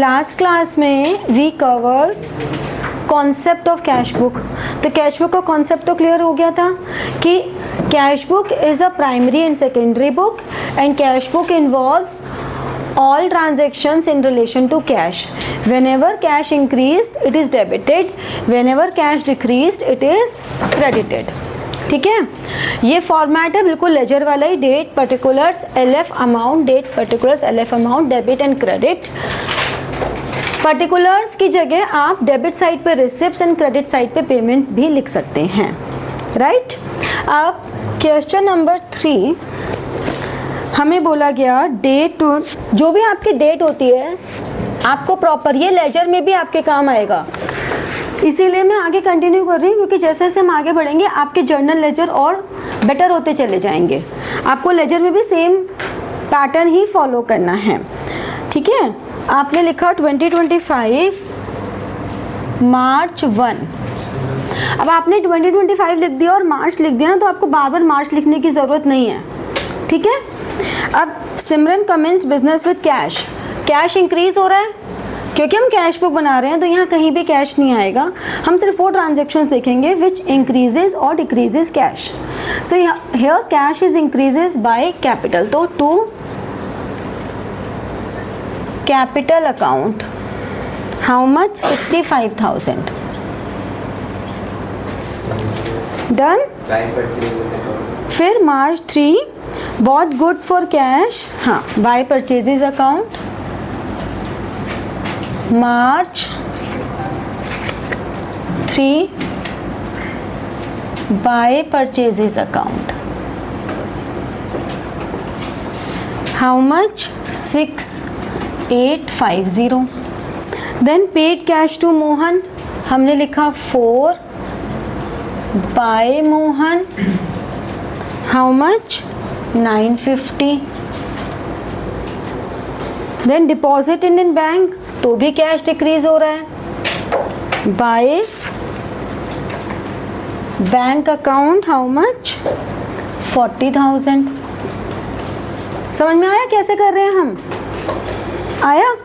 Last class में we cover concept of cash book. तो cash book का concept तो क्लियर हो गया था कि cash book is a primary and secondary book and cash book involves all transactions in relation to cash. Whenever cash increased it is debited, whenever cash decreased it is credited. ठीक है, ये format है बिल्कुल ledger वाला ही, date particulars LF amount, date particulars LF amount, debit and credit. Particulars की जगह आप डेबिट साइड पे रिसिप्ट्स एंड क्रेडिट साइड पे पेमेंट्स भी लिख सकते हैं, राइट। अब क्वेश्चन नंबर 3 हमें बोला गया डेट, जो भी आपकी डेट होती है आपको प्रॉपर, ये लेजर में भी आपके काम आएगा, इसीलिए मैं आगे कंटिन्यू कर रही हूँ क्योंकि जैसे जैसे हम आगे बढ़ेंगे आपके जर्नल लेजर और बेटर होते चले जाएंगे। आपको लेजर में भी सेम पैटर्न ही फॉलो करना है, ठीक है। आपने लिखा 2025 मार्च 1। अब आपने 2025 लिख दिया और मार्च लिख दिया ना, तो आपको बार बार मार्च लिखने की ज़रूरत नहीं है, ठीक है। अब Simran commenced business with cash, cash increase हो रहा है क्योंकि हम कैश बुक बना रहे हैं, तो यहाँ कहीं भी कैश नहीं आएगा, हम सिर्फ वो ट्रांजेक्शन्स देखेंगे विच इंक्रीजेज और decreases cash. So here cash is increases by capital, तो to capital account how much 65,000 done. फिर March 3 bought goods for cash, हाँ by purchases account, March 3 by purchases account how much 6850। Then paid cash to Mohan, हमने लिखा 4 by Mohan how much 950। Then deposit in bank, तो भी cash decrease हो रहा है, by bank account how much 40,000। समझ में आया कैसे कर रहे हैं हम? आया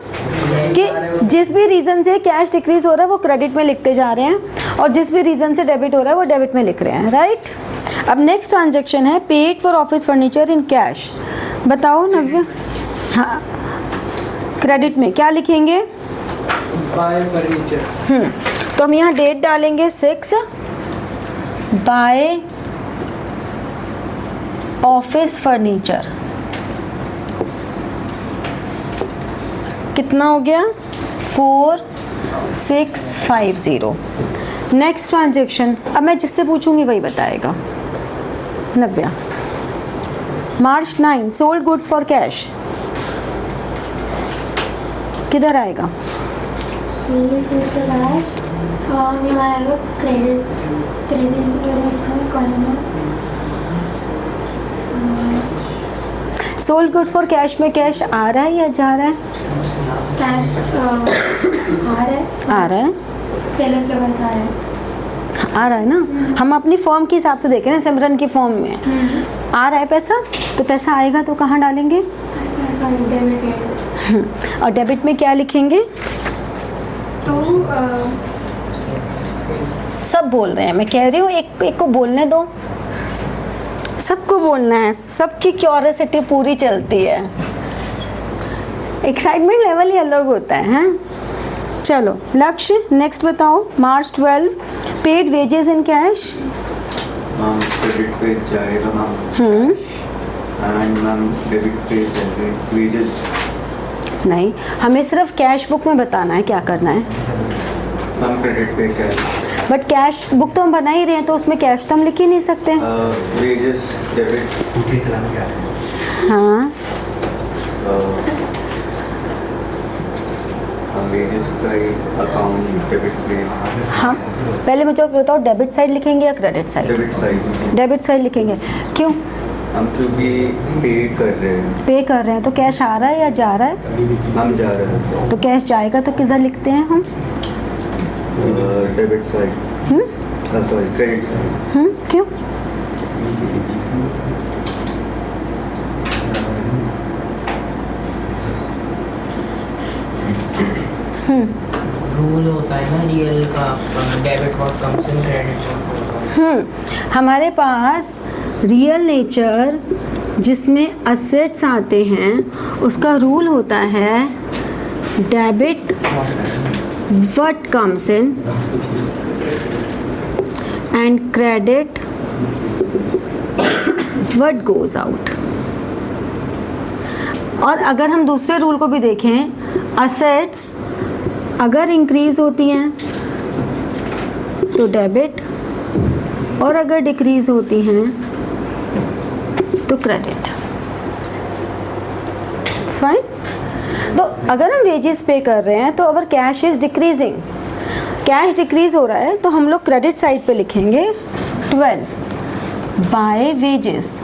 कि जिस भी रीज़न से कैश डिक्रीज हो रहा है वो क्रेडिट में लिखते जा रहे हैं और जिस भी रीज़न से डेबिट हो रहा है वो डेबिट में लिख रहे हैं, राइट। अब नेक्स्ट ट्रांजेक्शन है paid for office furniture in cash. बताओ नव्या, हाँ क्रेडिट में क्या लिखेंगे? Bye furniture. तो हम यहाँ डेट डालेंगे 6 बाय ऑफिस फर्नीचर, कितना हो गया 4650। नेक्स्ट ट्रांजेक्शन, अब मैं जिससे पूछूंगी वही बताएगा। नव्या, मार्च 9 सोल्ड गुड्स फॉर कैश, किधर आएगा? सोल्ड गुड फॉर कैश में कैश आ रहा है या जा रहा है? कैश आ रहा है, सेलर के पास आ रहा है, आ रहा है ना। हम अपनी फॉर्म के हिसाब से देखें ना, सिमरन की फॉर्म में आ रहा है पैसा, तो पैसा आएगा तो कहाँ डालेंगे? और डेबिट में क्या लिखेंगे? सब बोल रहे हैं, मैं कह रही हूँ एक को बोलने दो, सबको बोलना है, सबकी क्यूरियोसिटी पूरी चलती है, एक्साइटमेंट लेवल ही अलग होता है, हैं? चलो लक्ष्य नेक्स्ट बताओ। मार्च 12 paid wages in cash, credit पे जाएगा मैम, एंड मैम डेबिट पे वेजेस नहीं, हमें सिर्फ कैश बुक में बताना है क्या करना है। मैम क्रेडिट पे कैश, बट कैश बुक तो हम बना ही रहे हैं, तो उसमें कैश तो हम लिख ही नहीं सकते। वेजेस डेबिट, हाँ वेजेस का अकाउंट डेबिट पे। हाँ पहले मुझे बताओ डेबिट साइड लिखेंगे या credit side? Debit side. Debit side लिखेंगे, क्यों? हम क्योंकि पे कर रहे हैं। पे कर रहे हैं तो कैश आ रहा है या जा रहा है? हम जा रहे हैं। तो कैश जाएगा तो किधर लिखते हैं हम? Debit side, sorry credit side. क्यों? रूल होता है ना रियल का, debit what comes in credit. हमारे पास रियल नेचर जिसमें असेट्स आते हैं उसका रूल होता है debit what comes in and credit what goes out. और अगर हम दूसरे रूल को भी देखें, असेट्स अगर इंक्रीज होती हैं तो डेबिट और अगर डिक्रीज होती हैं तो क्रेडिट। फाइन। तो अगर हम वेजेस पे कर रहे हैं तो our cash is decreasing, cash decrease हो रहा है तो हम लोग क्रेडिट साइड पे लिखेंगे 12 बाय वेजेस।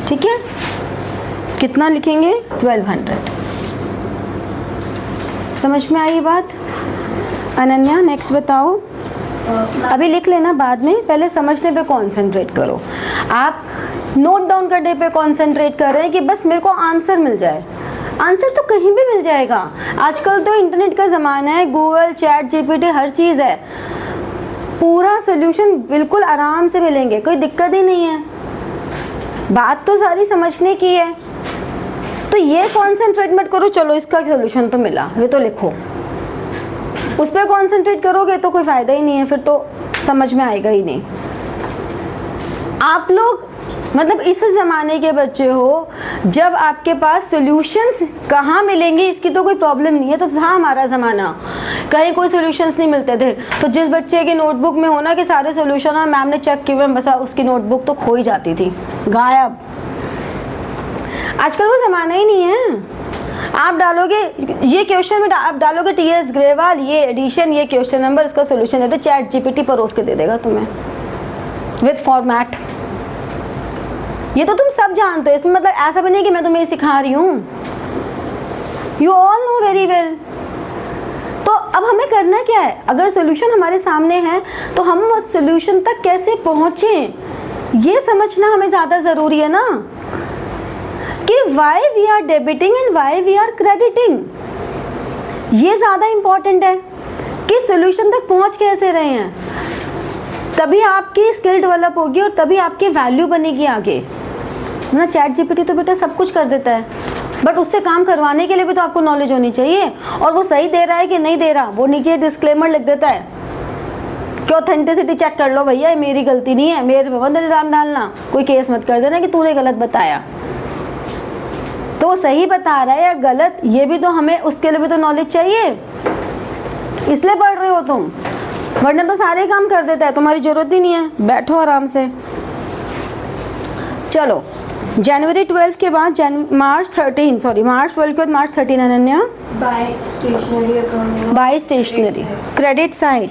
ठीक है, कितना लिखेंगे? 1200। समझ में आई बात? अनन्या नेक्स्ट बताओ। अभी लिख लेना बाद में, पहले समझने पे कंसंट्रेट करो। आप नोट डाउन करने पे कंसंट्रेट कर रहे हैं कि बस मेरे को आंसर मिल जाए। आंसर तो कहीं भी मिल जाएगा, आजकल तो इंटरनेट का ज़माना है, गूगल, चैट जीपीटी हर चीज़ है, पूरा सोल्यूशन बिल्कुल आराम से मिलेंगे, कोई दिक्कत ही नहीं है। बात तो सारी समझने की है, तो ये कॉन्सेंट्रेट मत करो चलो इसका सोल्यूशन तो मिला ये तो लिखो, उस पर कॉन्सेंट्रेट करोगे तो कोई फ़ायदा ही नहीं है, फिर तो समझ में आएगा ही नहीं। आप लोग मतलब इस ज़माने के बच्चे हो जब आपके पास सॉल्यूशंस कहाँ मिलेंगे इसकी तो कोई प्रॉब्लम नहीं है। तो था हमारा ज़माना, कहीं कोई सॉल्यूशंस नहीं मिलते थे, तो जिस बच्चे की नोटबुक में होना कि सारे सॉल्यूशन और मैम ने चेक किए हुए बस उसकी नोटबुक तो खो ही जाती थी, गायब। आजकल वो ज़माना ही नहीं है। आप डालोगे ये क्वेश्चन में, आप डालोगे टीएस ग्रेवाल ये एडिशन ये क्वेश्चन नंबर इसका सॉल्यूशन देते, चैट जीपीटी परोस के दे देगा तुम्हें विद फॉर्मेट। ये तो तुम सब जानते हो, इसमें मतलब ऐसा भी नहीं कि मैं तुम्हें सिखा रही हूँ, you all know very well. तो अब हमें करना क्या है, अगर सॉल्यूशन हमारे सामने है तो हम उस सॉल्यूशन तक कैसे पहुँचें ये समझना हमें ज़्यादा ज़रूरी है ना, कि why we are debiting and why we are crediting, ये ज़्यादा इम्पॉर्टेंट है कि सॉल्यूशन तक पहुँच कैसे रहे हैं, तभी आपकी स्किल डेवलप होगी और तभी आपकी वैल्यू बनेगी आगे। ना चैट जीपीटी तो बेटा सब कुछ कर देता है, बट उससे काम करवाने के लिए भी तो आपको नॉलेज होनी चाहिए, और वो सही दे रहा है कि नहीं दे रहा वो नीचे डिस्क्लेमर लिख देता है कि ऑथेंटिसिटी चेक कर लो भैया, मेरी गलती नहीं है, मेरे पे मत इल्ज़ाम डालना, कोई केस मत कर देना कि तूने गलत बताया। तो वो सही बता रहा है या गलत ये भी तो हमें उसके लिए भी तो नॉलेज चाहिए, इसलिए पढ़ रहे हो तुम, वरना तो सारे काम कर देता है, तुम्हारी ज़रूरत ही नहीं है, बैठो आराम से। चलो जनवरी 12 के बाद मार्च 12 के बाद March 13 Ananya. By stationery account, by stationery credit side,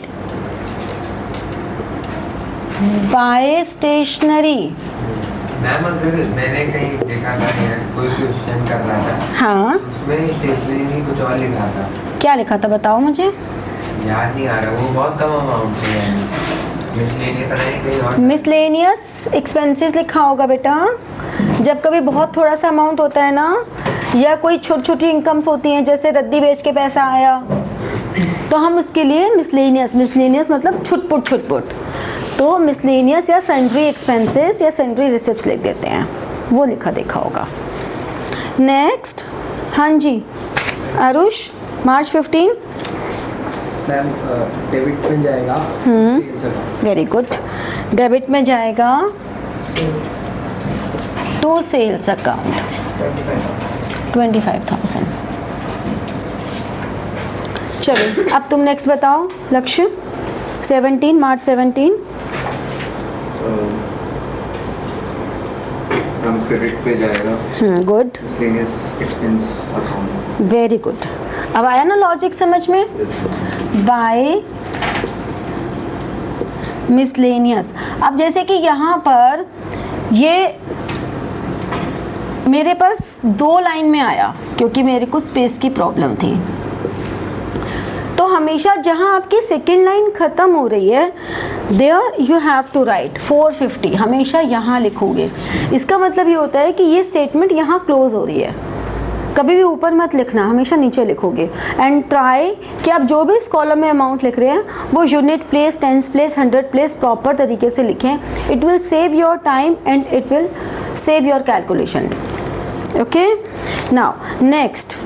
by stationery. Ma'am अगर मैंने कहीं देखा था या कोई क्वेश्चन कर रहा था, हाँ उसमें स्टेशनरी में कुछ और लिखा था, क्या लिखा था बताओ मुझे, याद नहीं आ रहा, वो बहुत कम अमाउंट से है, मिसलेनियस पता नहीं कहीं और। मिसलेनियस एक्सपेंसेस लिखा होगा बेटा, जब कभी बहुत थोड़ा सा अमाउंट होता है ना, या कोई छोटी छोटी इनकम्स होती हैं जैसे रद्दी बेच के पैसा आया, तो हम उसके लिए मिसलेनियस मतलब छुटपुट, तो मिसलेनियस या सन्ड्री एक्सपेंसेस या सन्ड्री रिसिप्ट्स लिख देते हैं, वो लिखा देखा होगा। नेक्स्ट, हाँ जी आरुष, मार्च 15। मैम डेबिट में जाएगा वेरी गुड, डेबिट में जाएगा टू सेल्स अकाउंट 25,000। चलो अब तुम नेक्स्ट बताओ लक्ष्य। 17 मार्च 17 हम क्रेडिट पे जाएगा good, miscellaneous expense account. Very good. अब आया ना लॉजिक समझ में, बाय मिसलेनियस। अब जैसे कि यहाँ पर ये मेरे पास 2 लाइन में आया क्योंकि मेरे को स्पेस की प्रॉब्लम थी, तो हमेशा जहाँ आपकी सेकेंड लाइन ख़त्म हो रही है there you have to write 450, हमेशा यहाँ लिखोगे। इसका मतलब ये होता है कि ये स्टेटमेंट यहाँ क्लोज हो रही है, कभी भी ऊपर मत लिखना, हमेशा नीचे लिखोगे। एंड ट्राई कि आप जो भी इस कॉलम में अमाउंट लिख रहे हैं वो unit place, tens place, 100 place proper तरीके से लिखें। It will save your time and it will save your calculation. Okay, now next.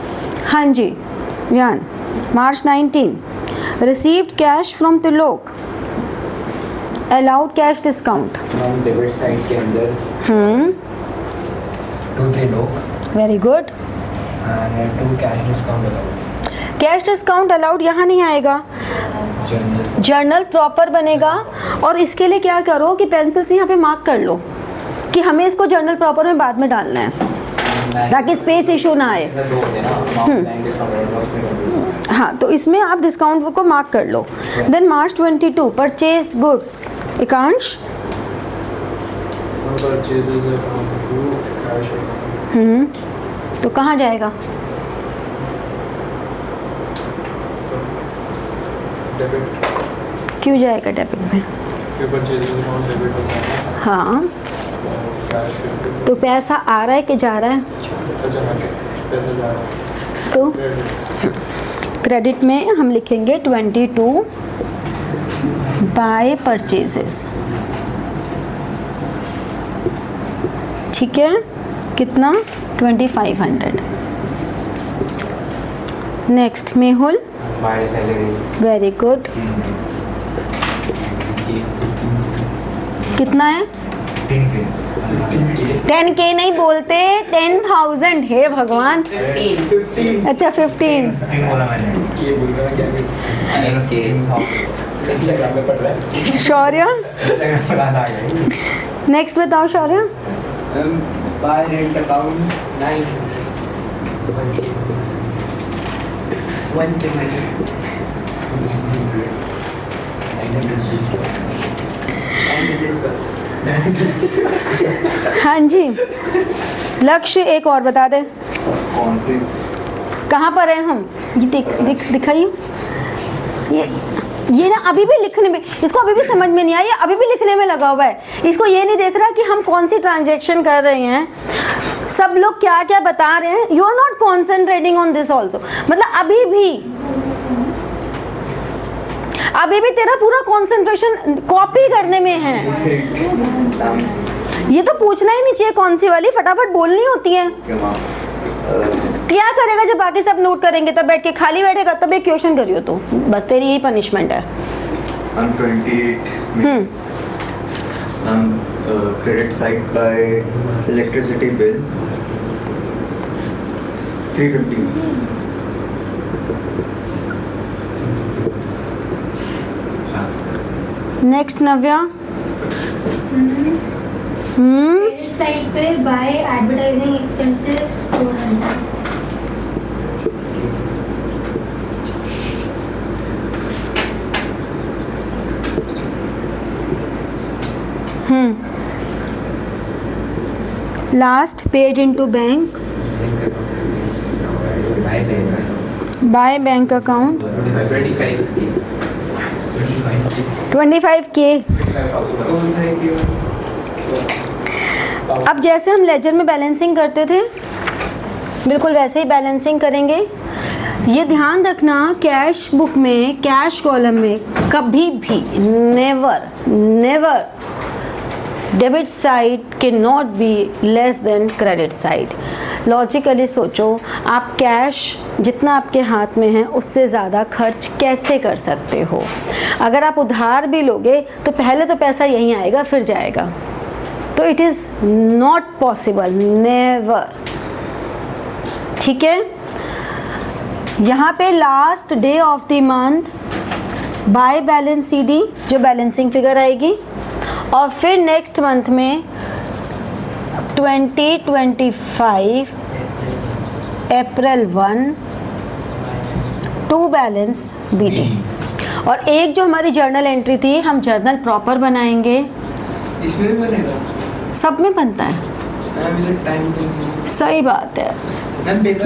हाँ जी व्यान, March 19 received cash from Tilok, allowed cash discount। Ma'am debit side के अंदर 2-3 लोग very good. and 2 cash discount allowed। Cash discount allowed यहाँ नहीं आएगा, Journal journal proper बनेगा। और इसके लिए क्या करो कि पेंसिल से यहाँ पे मार्क कर लो कि हमें इसको जर्नल प्रॉपर में बाद में डालना है ताकि स्पेस इशू ना आए। हाँ, तो इसमें आप डिस्काउंट को मार्क कर लो। देन March 22 परचेज गुड्स, एकांश। तो कहाँ जाएगा? क्यों जाएगा डेबिट में? हाँ, तो पैसा आ रहा है कि जा रहा है? तो क्रेडिट में हम लिखेंगे 22 बाय परचेजेस। ठीक है, कितना? 2500। Next Mehul, by salary very good. कितना है? 10K नहीं बोलते, 10,000 है भगवान। 15 अच्छा 15। बोला मैंने इंस्टाग्राम में पढ़ रहा है, शौर्य, इंस्टाग्राम आ गई। नेक्स्ट बताओ शौर्य। Bye rent account 900। हाँ जी, लक्ष्य एक और बता दे। कौन सी? कहाँ पर है हम? ये दिखाइए। ये ना अभी भी लिखने में, इसको अभी भी समझ में नहीं आई, अभी भी लिखने में लगा हुआ है। इसको ये नहीं देख रहा कि हम कौन सी ट्रांजैक्शन कर रहे हैं, सब लोग क्या क्या बता रहे हैं। You are not concentrating on this also. मतलब अभी भी तेरा पूरा कंसंट्रेशन कॉपी करने में है। ये तो पूछना ही नहीं चाहिए कौन सी वाली, फटाफट बोलनी होती है। क्या करेगा जब बाकी सब नोट करेंगे, तब बैठ के खाली बैठेगा, तब एक क्वेश्चन करियो तो बस तेरी यही पनिशमेंट है। 28 में credit side by electricity bill 350। Next Navya. Credit side पे by advertising expenses 400। Last paid into bank by bank account 25K। अब जैसे हम लेजर में बैलेंसिंग करते थे बिल्कुल वैसे ही बैलेंसिंग करेंगे। ये ध्यान रखना, कैश बुक में, कैश कॉलम में कभी भी नेवर डेबिट साइड के not be less than credit side. Logically सोचो, आप कैश जितना आपके हाथ में है उससे ज़्यादा खर्च कैसे कर सकते हो? अगर आप उधार भी लोगे तो पहले तो पैसा यहीं आएगा फिर जाएगा, तो it is not possible, never. ठीक है, यहाँ पे last day of the month by balance CD जो बैलेंसिंग फिगर आएगी, और फिर नेक्स्ट मंथ में 2025 अप्रैल 1 टू बैलेंस BD। और एक जो हमारी जर्नल एंट्री थी, हम जर्नल प्रॉपर बनाएंगे। इसमें भी बनेगा? सब में बनता है। टाइम सही बात है,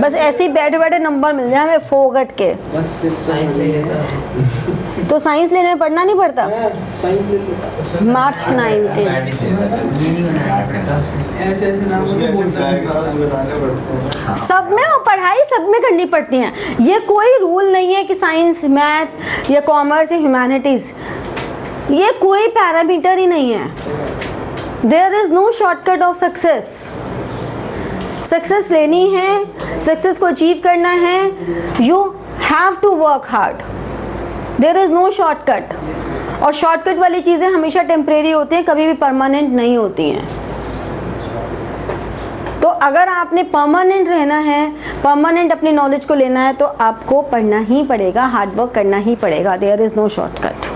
बस ऐसे ही बैठे बैठे नंबर मिल जाए हमें फोगट के। बस साइंस से लेता तो साइंस लेने में पढ़ना नहीं पड़ता। मार्च 19। ये नहीं बनाना पड़ेगा उसने। ऐसे ऐसे नाम उसमें मुझे ऐसे बोलता नहीं diagrams पता। बनाने पड़ते हैं। सब में, और पढ़ाई सब में करनी पड़ती है। ये कोई रूल नहीं है कि साइंस, मैथ या कॉमर्स या ह्यूमैनिटीज़, ये कोई पैरामीटर ही नहीं है। There is no shortcut of success. Success लेनी है, सक्सेस को अचीव करना है, you have to work hard. There is no shortcut. और शॉर्टकट वाली चीज़ें हमेशा टेम्परेरी होती हैं, कभी भी परमानेंट नहीं होती हैं। तो अगर आपने परमानेंट रहना है, परमानेंट अपनी नॉलेज को लेना है, तो आपको पढ़ना ही पड़ेगा, हार्ड वर्क करना ही पड़ेगा। There is no shortcut.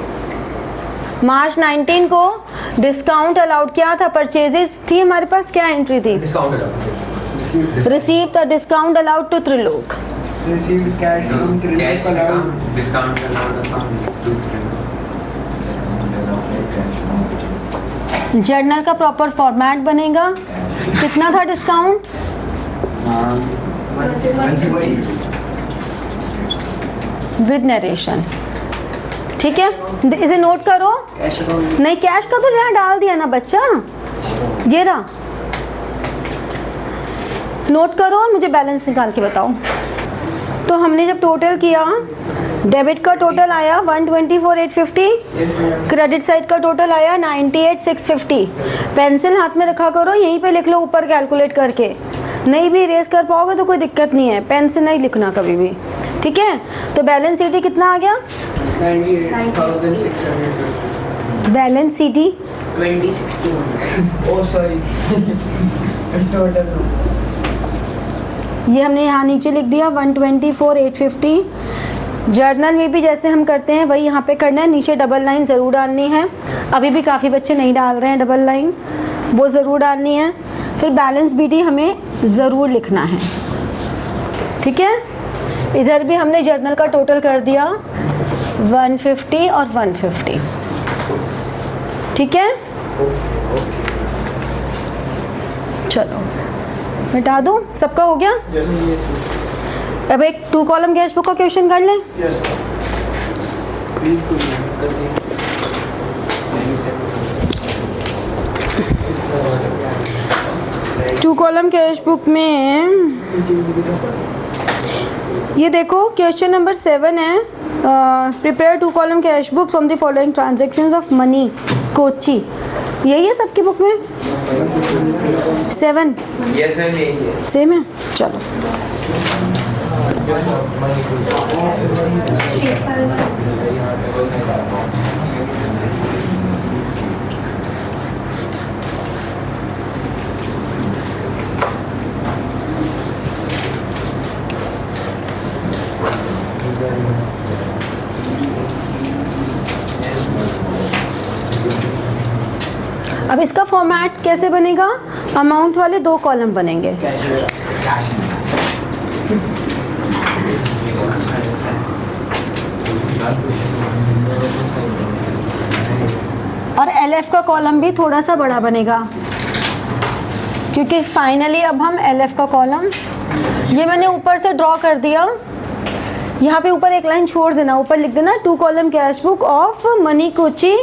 March 19 को डिस्काउंट अलाउड क्या था? परचेजेस थी हमारे पास, क्या एंट्री थी? Receive the discount allowed to Trilok. Received cash from cash Trilok allowed. Discount journal का प्रॉपर फॉर्मेट बनेगा। कितना था डिस्काउंट? With narration. ठीक है, इसे नोट करो। नहीं, कैश का तो यहाँ डाल दिया ना बच्चा, ये रहा। नोट करो और मुझे बैलेंस निकाल के बताओ। तो हमने जब टोटल किया, डेबिट का टोटल आया 124,850, क्रेडिट साइड का टोटल आया 98,650। पेंसिल हाथ में रखा करो, यहीं पे लिख लो ऊपर कैलकुलेट करके। नहीं भी इरेज कर पाओगे तो कोई दिक्कत नहीं है, पेन से नहीं लिखना कभी भी। ठीक है, तो बैलेंस शीट कितना आ गया? 98,600। Balance sheet 2061। Oh sorry. Total. ये हमने यहाँ नीचे लिख दिया 124,850। जर्नल में भी जैसे हम करते हैं वही यहाँ पे करना है, नीचे डबल लाइन ज़रूर डालनी है। अभी भी काफ़ी बच्चे नहीं डाल रहे हैं डबल लाइन, वो ज़रूर डालनी है। फिर बैलेंस बीटी हमें ज़रूर लिखना है। ठीक है, इधर भी हमने जर्नल का टोटल कर दिया 150 और 150। ठीक है, चलो मिटा दूँ, सबका हो गया। Yes, yes, अब एक 2 कॉलम कैश बुक का क्वेश्चन कर लें। yes. बिल्कुल कर देंगे। 2 कॉलम कैश बुक में ये देखो क्वेश्चन नंबर 7 है। Prepare 2 column cash book from the following transactions of money Kochi. यही है सबकी बुक में 7 यस मैम यही है। सेम है। चलो अब इसका फॉर्मेट कैसे बनेगा? अमाउंट वाले 2 कॉलम बनेंगे। और LF का कॉलम भी थोड़ा सा बड़ा बनेगा, क्योंकि फाइनली अब हम LF का कॉलम, ये मैंने ऊपर से ड्रॉ कर दिया। यहाँ पे ऊपर एक लाइन छोड़ देना, ऊपर लिख देना 2 column cash book of money Kochi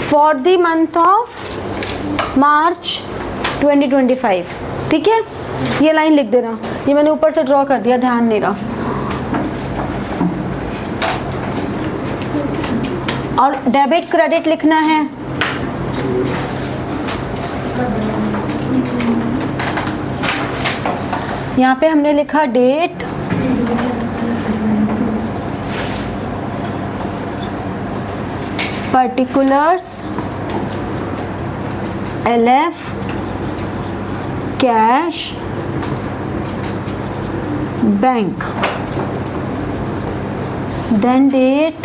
for the month of March 2025। ठीक है, ये लाइन लिख देना। ये मैंने ऊपर से ड्रॉ कर दिया, ध्यान नहीं रहा। और डेबिट क्रेडिट लिखना है। यहाँ पे हमने लिखा date, particulars, LF, cash, bank, then date,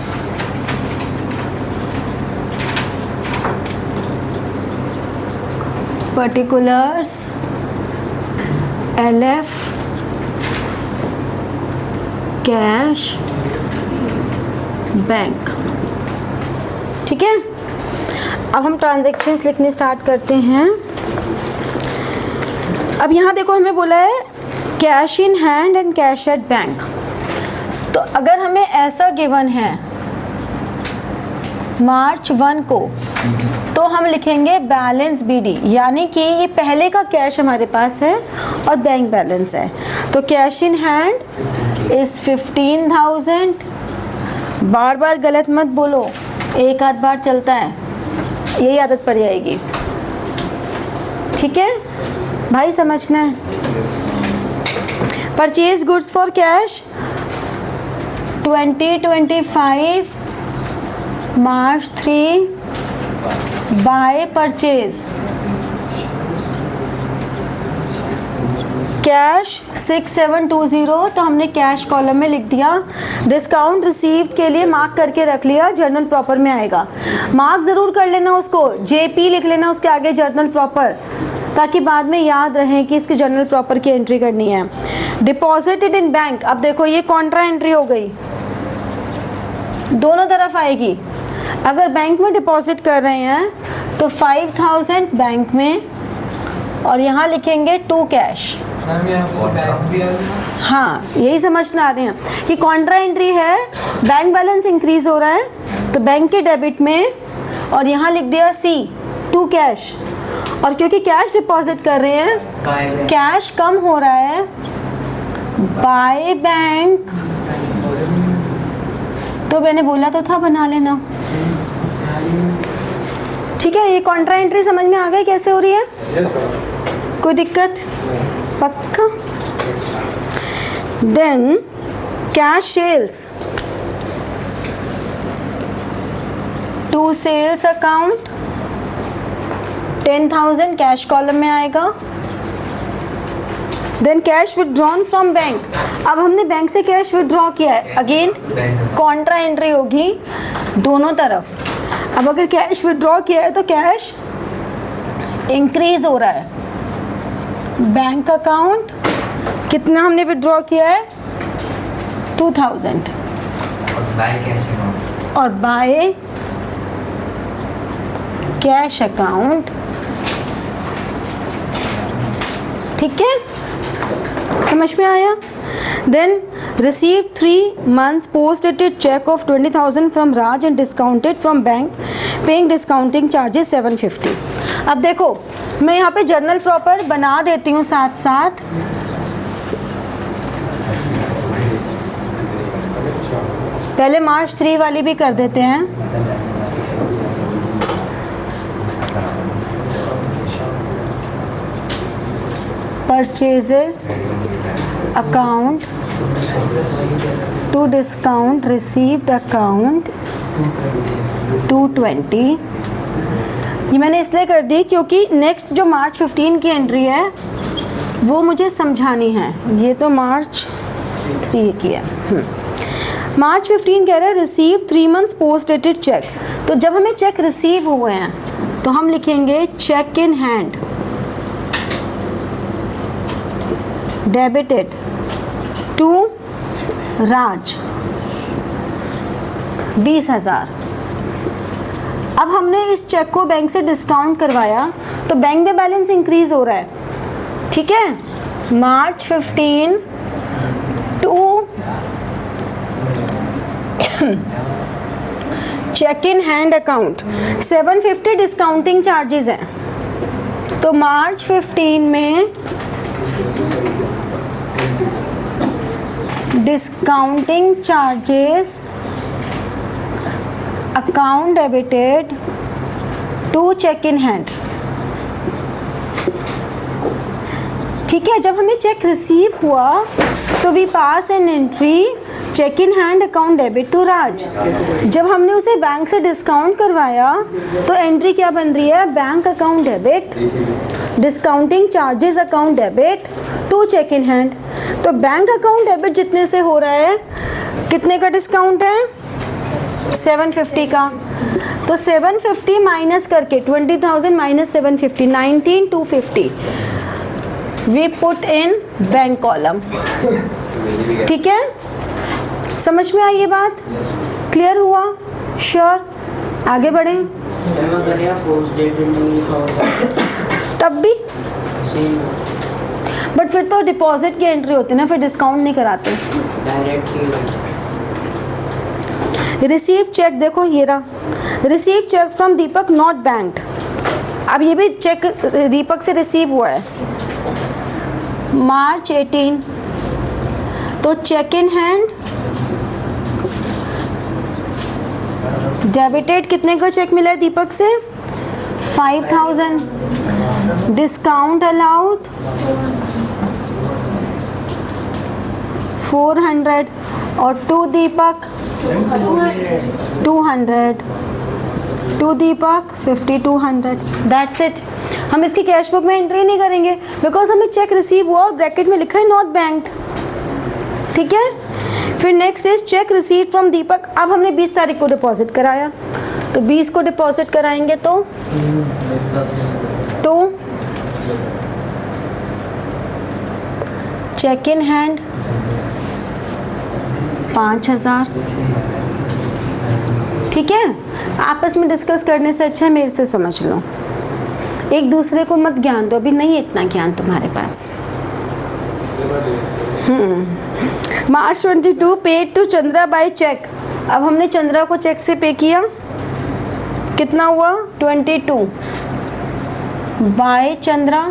particulars, LF, cash, bank. ठीक है, अब हम ट्रांजैक्शंस लिखने स्टार्ट करते हैं। अब यहाँ देखो हमें बोला है cash in hand and cash at bank. तो अगर हमें ऐसा गिवन है, मार्च 1 को, तो हम लिखेंगे बैलेंस BD, यानी कि ये पहले का कैश हमारे पास है और बैंक बैलेंस है। तो कैश इन हैंड इज 15,000। बार बार गलत मत बोलो, एक आध बार चलता है, यही आदत पड़ जाएगी। ठीक है भाई, समझना है। Purchase goods for cash 2025 March 3 by purchase cash 6720, तो हमने कैश कॉलम में लिख दिया। डिस्काउंट रिसीव्ड के लिए मार्क करके रख लिया, जर्नल प्रॉपर में आएगा। मार्क ज़रूर कर लेना उसको, JP लिख लेना उसके आगे जर्नल प्रॉपर, ताकि बाद में याद रहे कि इसकी जर्नल प्रॉपर की एंट्री करनी है। डिपॉजिटेड इन बैंक, अब देखो ये कॉन्ट्रा एंट्री हो गई, दोनों तरफ आएगी। अगर बैंक में डिपॉजिट कर रहे हैं तो 5,000 बैंक में, और यहाँ लिखेंगे 2 कैश। मैम यहाँ बैंक भी है। हाँ, यही समझना आ रहे हैं कि कॉन्ट्रा एंट्री है, बैंक बैलेंस इंक्रीज हो रहा है तो बैंक के डेबिट में, और यहाँ लिख दिया C 2 कैश। और क्योंकि कैश डिपॉजिट कर रहे हैं, कैश कम हो रहा है, बाय बैंक, तो मैंने बोला तो था बना लेना। ठीक है, ये कॉन्ट्रा एंट्री समझ में आ गई कैसे हो रही है? कोई दिक्कत? पक्का? Then cash sales, to sales account 10,000 cash column में आएगा। Then cash withdrawn from bank, अब हमने बैंक से कैश विथड्रॉ किया है, अगेन कॉन्ट्रा एंट्री होगी दोनों तरफ। अब अगर कैश विथड्रॉ किया है तो कैश इंक्रीज हो रहा है। बैंक अकाउंट कितना हमने विथड्रॉ किया है? 2,000। और बाय कैश अकाउंट, ठीक है, समझ में आया? Then receive 3 months post dated check of 20,000 from Raj and discounted from bank, paying discounting charges 750। अब देखो मैं यहाँ पे जर्नल प्रॉपर बना देती हूँ साथ साथ। पहले March 3 वाली भी कर देते हैं। Purchases account to discount received account 220। ये मैंने इसलिए कर दी क्योंकि नेक्स्ट जो March 15 की एंट्री है वो मुझे समझानी है। ये तो March 3 की है। March 15 कह रहा है receive 3 months post dated cheque. तो जब हमें चेक रिसीव हुए हैं तो हम लिखेंगे cheque in hand debited to Raj 20,000। अब हमने इस चेक को बैंक से डिस्काउंट करवाया तो बैंक में बैलेंस इंक्रीज हो रहा है, ठीक है। March 15 to cheque in hand account 750 discounting charges हैं। तो March 15 में discounting charges account debited to cheque in hand, ठीक है। जब हमें चेक रिसीव हुआ तो we pass an entry cheque in hand account debit to Raj. जब हमने उसे बैंक से डिस्काउंट करवाया तो एंट्री क्या बन रही है? Bank account debit discounting charges account debit to cheque in hand. तो बैंक अकाउंट डेबिट जितने से हो रहा है, कितने का डिस्काउंट है? 750 का। तो 750 माइनस करके 20,000 minus 750 19,250 we put in bank column, ठीक है। समझ में आई ये बात? क्लियर हुआ? श्योर? आगे बढ़ें। तब भी बट फिर तो डिपॉजिट की एंट्री होती है ना, फिर डिस्काउंट नहीं कराते। रिसीव चेक, देखो ये रहा, receive cheque from Deepak not banked. अब ये भी चेक दीपक से रिसीव हुआ है मार्च 18, तो चेक इन हैंड डेबिटेड कितने का चेक मिला है दीपक से? 5000। डिस्काउंट अलाउड 400 और to Deepak 200, to Deepak 5200। That's it. हम इसकी कैश बुक में एंट्री नहीं करेंगे बिकॉज हमें चेक रिसीव हुआ और ब्रैकेट में लिखा है नॉट बैंक्ड। ठीक है, फिर next is cheque receive from Deepak. अब हमने 20 तारीख को डिपॉजिट कराया, तो 20 को डिपॉजिट कराएंगे तो 2 चेक इन हैंड 5000। ठीक है, आपस में डिस्कस करने से अच्छा है मेरे से समझ लो, एक दूसरे को मत ज्ञान दो, अभी नहीं इतना ज्ञान तुम्हारे पास। March 22 paid to Chandra by cheque. अब हमने चंद्रा को चेक से पे किया, कितना हुआ? 22 बाय चंद्रा,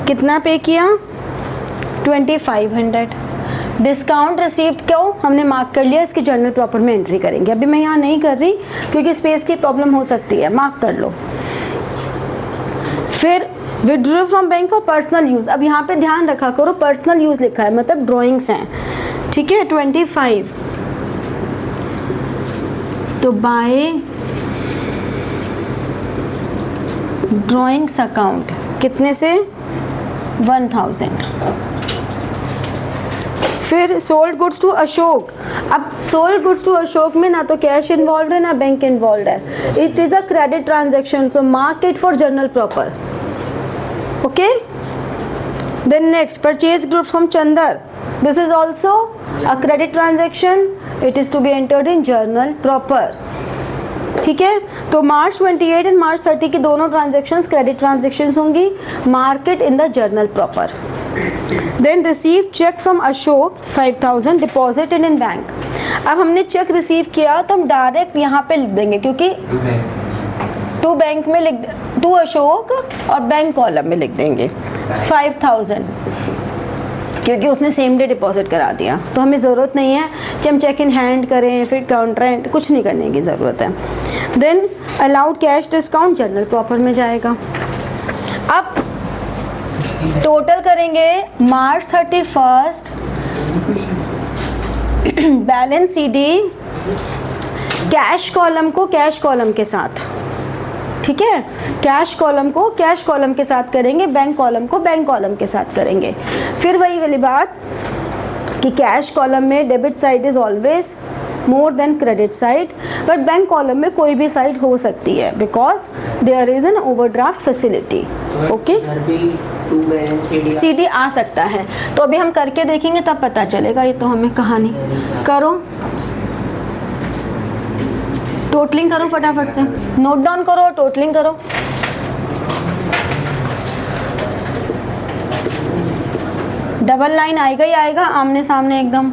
कितना पे किया? 2500। डिस्काउंट रिसीव्ड क्यों हमने मार्क कर लिया, इसकी जर्नल प्रॉपर में एंट्री करेंगे। अभी मैं यहाँ नहीं कर रही क्योंकि स्पेस की प्रॉब्लम हो सकती है, मार्क कर लो। फिर withdraw from bank for personal use. अब यहाँ पे ध्यान रखा करो, पर्सनल यूज़ लिखा है मतलब ड्राइंग्स हैं। ठीक है, 25 तो बाय ड्राइंग्स अकाउंट कितने से? 1000। फिर सोल्ड गुड्स टू अशोक। अब सोल्ड गुड्स टू अशोक में ना तो कैश इन्वॉल्व है ना बैंक इन्वॉल्व है, it is a credit transaction, so mark it for journal proper. Okay, then next purchase group from Chander, this is also a credit transaction, it is to be entered in journal proper. ठीक है, तो मार्च 28 and मार्च 30 की दोनों transactions credit transactions होंगी, mark it in the journal proper. Then receive cheque from Ashok 5000 deposited in bank. अब हमने check receive किया तो हम डायरेक्ट यहाँ पे लिख देंगे क्योंकि टू बैंक में लिख, टू अशोक और बैंक कॉलम में लिख देंगे 5000 क्योंकि उसने सेम डे डिपॉजिट करा दिया, तो हमें ज़रूरत नहीं है कि हम चेक इन हैंड करें फिर काउंटर, कुछ नहीं करने की ज़रूरत है। Then allowed cash discount journal proper में जाएगा। अब टोटल करेंगे March 31 balance CD cash column को कैश कॉलम के साथ। ठीक है, कैश कॉलम को कैश कॉलम के साथ करेंगे, बैंक कॉलम को बैंक कॉलम के साथ करेंगे। फिर वही वाली बात कि कैश कॉलम में debit side is always more than credit side, but bank column में कोई भी साइड हो सकती है because there is an overdraft facility. Okay, CD आ सकता है, तो अभी हम करके देखेंगे तब पता चलेगा, ये तो हमें कहानी करो, टोटलिंग करो फटाफट से, नोट डाउन करो, टोटलिंग करो। डबल लाइन आएगा ही आएगा आमने सामने एकदम।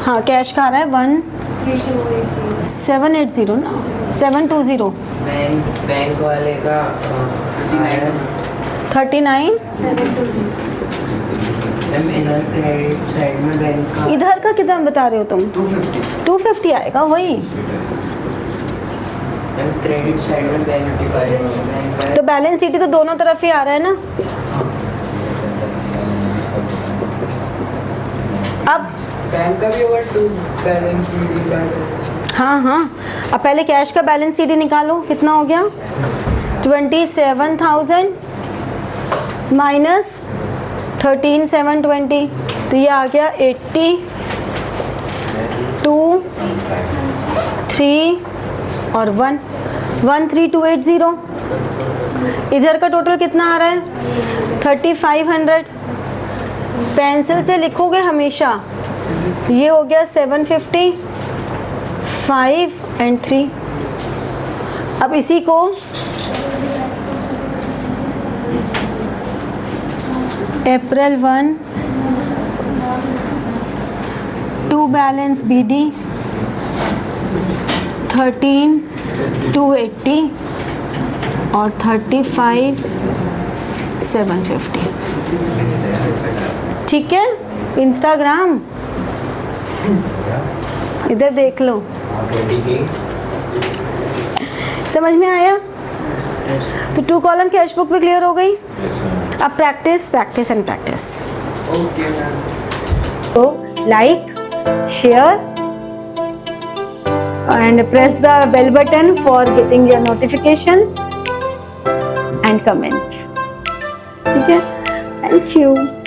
हाँ, कैश का आ रहा है 1780 ना 720 बैंक वाले का 39। क्रेडिट साइड में बैंक का इधर का कितना बता रहे हो तुम? 250 आएगा वही, क्रेडिट साइड में बैंक तो बैलेंस शीट तो दोनों तरफ ही आ रहा है ना। अब बैंक का भी होगा टू बैलेंस शीट। हाँ हाँ, अब पहले कैश का बैलेंस शीट निकालो, कितना हो गया? 27,000 माइनस 13,720, तो ये आ गया 80 2 3 और 1 13280। इधर का टोटल कितना आ रहा है? 3500। पेंसिल से लिखोगे हमेशा, ये हो गया 750 5 एंड 3। अब इसी को अप्रैल 1 2 बैलेंस BD 13 280 और 35 750। ठीक है, इंस्टाग्राम इधर देख लो, समझ में आया? तो 2 कॉलम कैश बुक भी क्लियर हो गई। अब practice practice and practice. Okay ma'am. तो like, share and press the bell button for getting your notifications and comment. ठीक है, thank you.